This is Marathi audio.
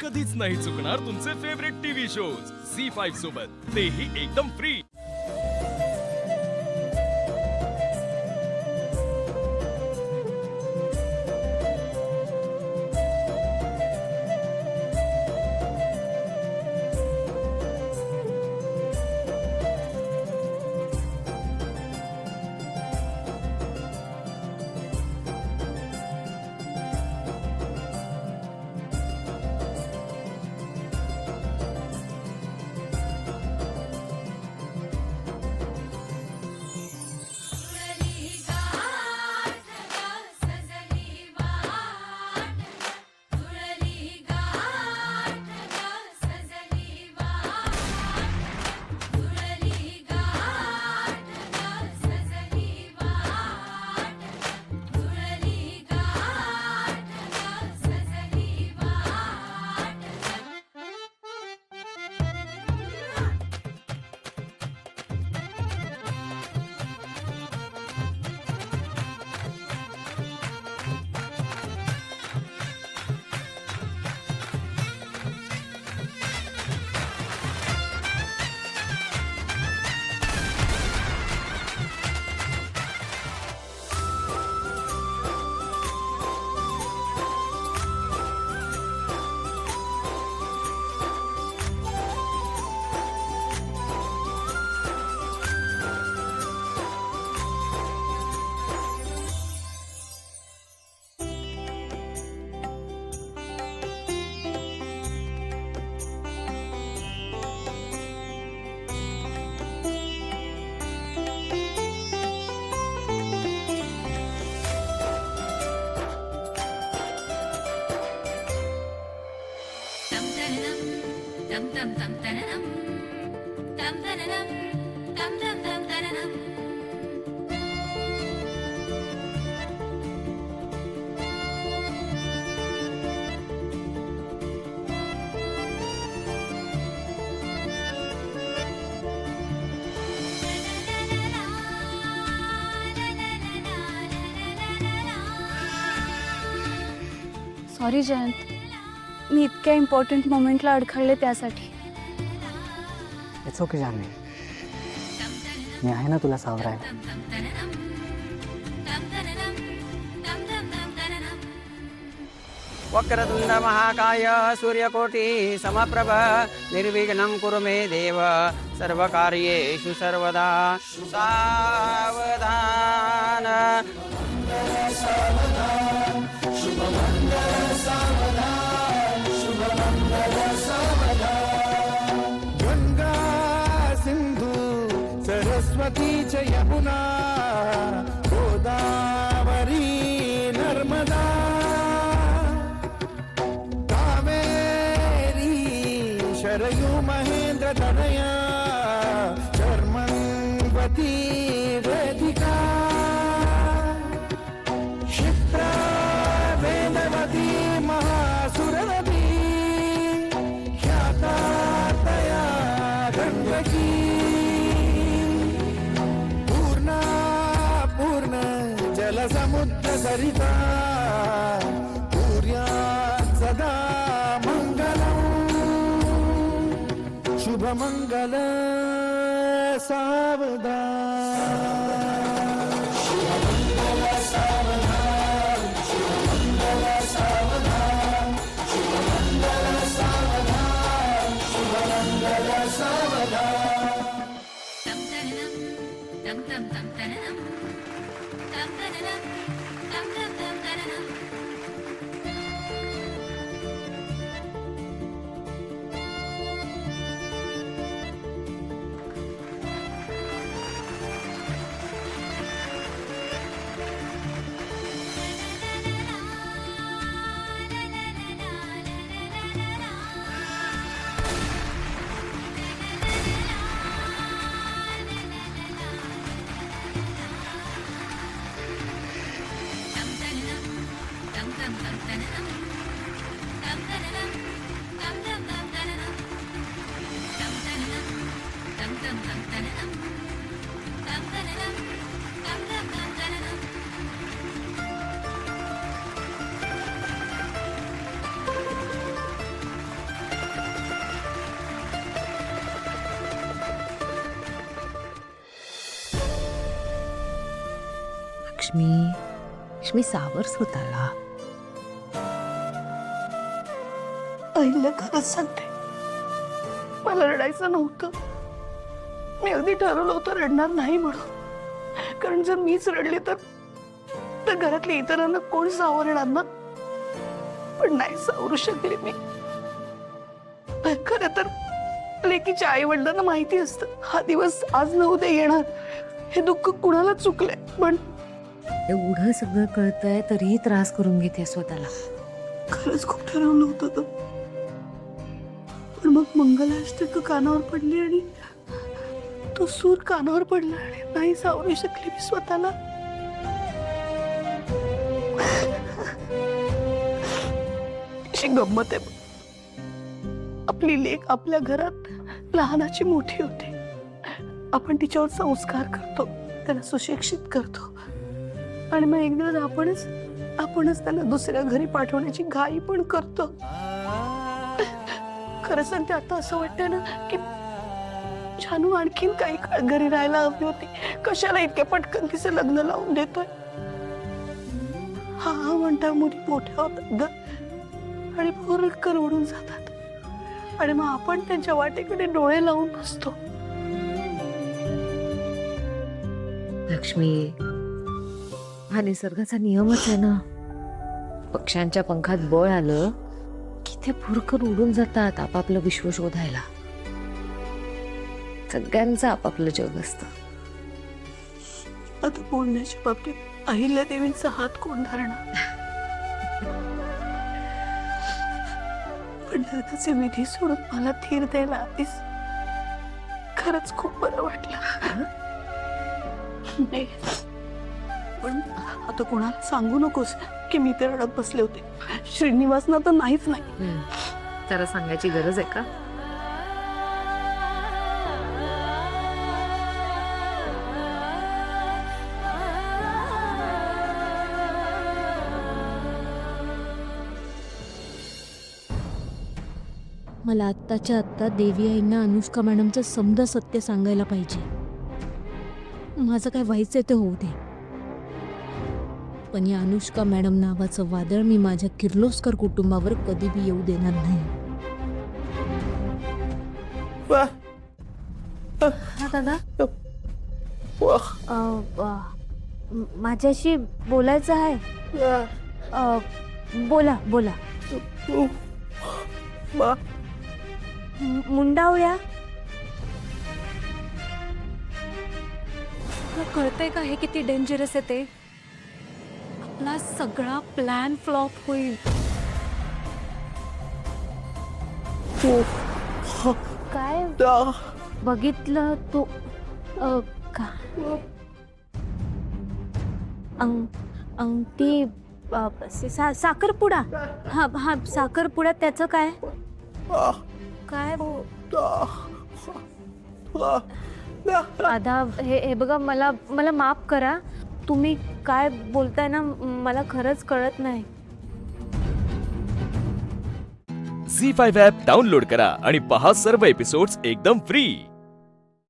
कधीच नाही चुकणार तुमचे फेवरेट टीव्ही शोज झी5 सोबत, तेही एकदम फ्री। सॉरी जयंत, मी इतक्या इम्पॉर्टंट मोमेंटला अडखळले त्यासाठी। इट्स ओके जानवी, मी आहे ना तुला सावरायला। वक्रतुंड महाकाय सूर्यकोटि समप्रभ निर्विघ्नं कुरु मे देव सर्वकार्येषु सर्वदा सावधान। गंगा सिंधु सरस्वती च यमुना गोदावरी नर्मदा कावेरी शरयू महेंद्र तनया चर्मन्वती वेदिका क्षिप्रा वेदवती महासुरनदी ख्याता तया गंडकी पूर्णा पूर्ण जलसमुद्र सरिता पूर्या सदा मंगलम् शुभमंगल सावधान। लक्ष्मी सावर स्वतःला. आईला खरंच सांगते, मला रडायचं नव्हतं. मी अगदी ठरवलं होतं रडणार नाही म्हणून, कारण जर मीच रडले तर घरातल्या इतरांना कोण सावरणार ना. पण नाही सावरू शकले मी. खरं तर लेकीच्या आई वडिलांना माहिती असतं हा दिवस आज न उद्या येणार. हे दुःख कुणाला चुकलंय, पण एवढं सगळं कळतंय तरीही त्रास करून घेते स्वतःला. खरंच खूप ठरवलं होतं तो. पण मग मंगलाष्टक कानावर पडली आणि तो सूर कानावर पडला आणि नाही सावरू शकले मी स्वतःला. अशी गंमत आहे. आपली लेक आपल्या घरात लहानाची मोठी होते. आपण तिच्यावर संस्कार करतो, त्याला सुशिक्षित करतो आणि मग एक दिवस आपणच त्याला दुसऱ्या घरी पाठवण्याची घाई पण करतो. खरं सांगते, आता असं वाटतं ना की जानू आणखीन काही काळ घरी राहायला हवी होती. कशाला इतक्या पटकन तिचं लग्न लावून देतोय. हा म्हणता मुली मोठ्या होतात ग आणि भरकर उडून जातात आणि मग आपण त्यांच्या वाटेकडे डोळे लावून बसतो. लक्ष्मी, हा निसर्गाचा नियमच आहे ना. पक्ष्यांच्या पंखात बळ आलं की ते भुरकन उडून जातात आपापलं विश्व शोधायला. सगळ्यांचं आपापलं जग असतं. आता बोलण्याच्या बाबतीत अहिल्या देवींचा हात कोण धरणार. पण त्याचे विधी सोडून मला धीर द्यायला आधीच खरंच खूप बरं वाटलं. नाही, पण आता कोणाला सांगू नकोस की मी ते रडत बसले होते. श्रीनिवासना तर नाहीच नाही. त्याला सांगायची गरज आहे का? मला आत्ताच्या आत्ता देवी आईंना अनुष्का मॅडमचं समजा सत्य सांगायला पाहिजे. माझं काय व्हायचंय ते होऊ दे, पण या अनुष्का मॅडम नावाचं वादळ मी माझ्या किर्लोस्कर कुटुंबावर कधी बी येऊ देणार नाही. हा दादा, माझ्याशी बोलायचं आहे. बोला बोला. मुंडावळ्या, कळतंय का हे किती डेंजरस आहे ते. आपला सगळा प्लॅन फ्लॉप होईल. काय बघितलं तू? अंगठी, साखरपुडा. हा साखरपुडा, त्याचं काय काय दादा, हे बघा, मला माफ करा. तुम्ही काय बोलताय ना, मला खरंच कळत नाही. झी 5 ॲप डाउनलोड करा आणि पहा सर्व एपिसोड्स एकदम फ्री.